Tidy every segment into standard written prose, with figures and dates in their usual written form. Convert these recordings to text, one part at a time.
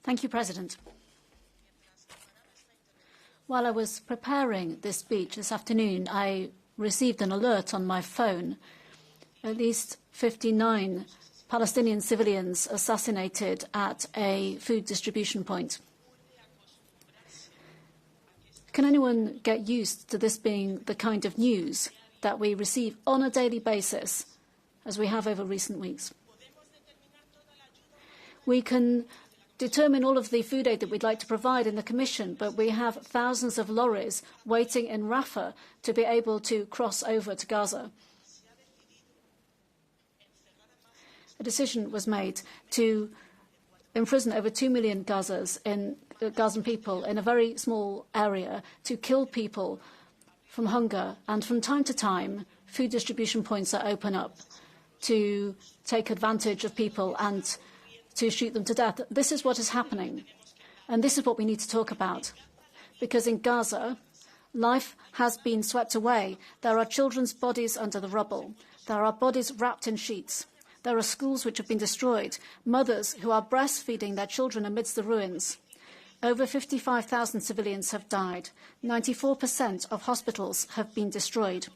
Thank you, President. While I was preparing this speech this afternoon, I received an alert on my phone. At least 59 Palestinian civilians assassinated at a food distribution point. Can anyone get used to this being the kind of news that we receive on a daily basis, as we have over recent weeks? We can determine all of the food aid that we'd like to provide in the Commission, but we have thousands of lorries waiting in Rafah to be able to cross over to Gaza. A decision was made to imprison over 2 million Gazan people in a very small area, to kill people from hunger, and from time to time, food distribution points are open up to take advantage of people and to shoot them to death. This is what is happening, and this is what we need to talk about. Because in Gaza, life has been swept away. There are children's bodies under the rubble. There are bodies wrapped in sheets. There are schools which have been destroyed, mothers who are breastfeeding their children amidst the ruins. Over 55,000 civilians have died. 94% of hospitals have been destroyed.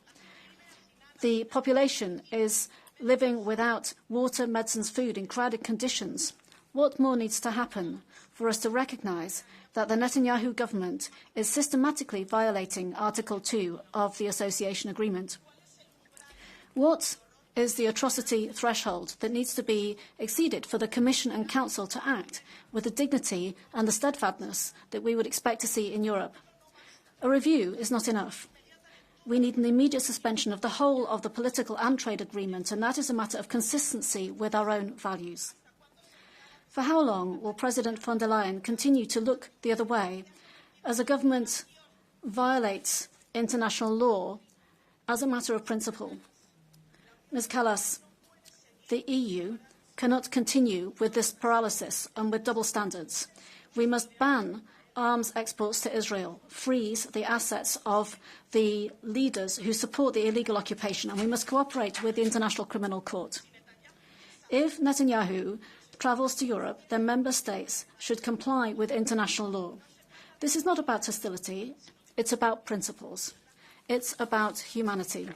The population is living without water, medicines, food in crowded conditions. What more needs to happen for us to recognise that the Netanyahu government is systematically violating Article 2 of the Association Agreement? What is the atrocity threshold that needs to be exceeded for the Commission and Council to act with the dignity and the steadfastness that we would expect to see in Europe? A review is not enough. We need an immediate suspension of the whole of the political and trade agreement, and that is a matter of consistency with our own values. For how long will President von der Leyen continue to look the other way as a government violates international law as a matter of principle? Ms. Kallas, the EU cannot continue with this paralysis and with double standards. We must ban arms exports to Israel, freeze the assets of the leaders who support the illegal occupation, and we must cooperate with the International Criminal Court. If Netanyahu travels to Europe, then member states should comply with international law. This is not about hostility, it's about principles. It's about humanity.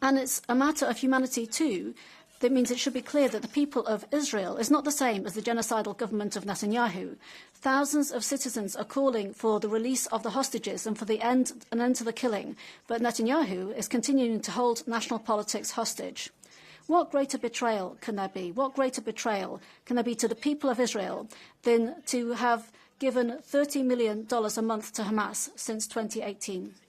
And it's a matter of humanity, too. That means it should be clear that the people of Israel is not the same as the genocidal government of Netanyahu. Thousands of citizens are calling for the release of the hostages and for an end to the killing. But Netanyahu is continuing to hold national politics hostage. What greater betrayal can there be? What greater betrayal can there be to the people of Israel than to have given $30 million a month to Hamas since 2018?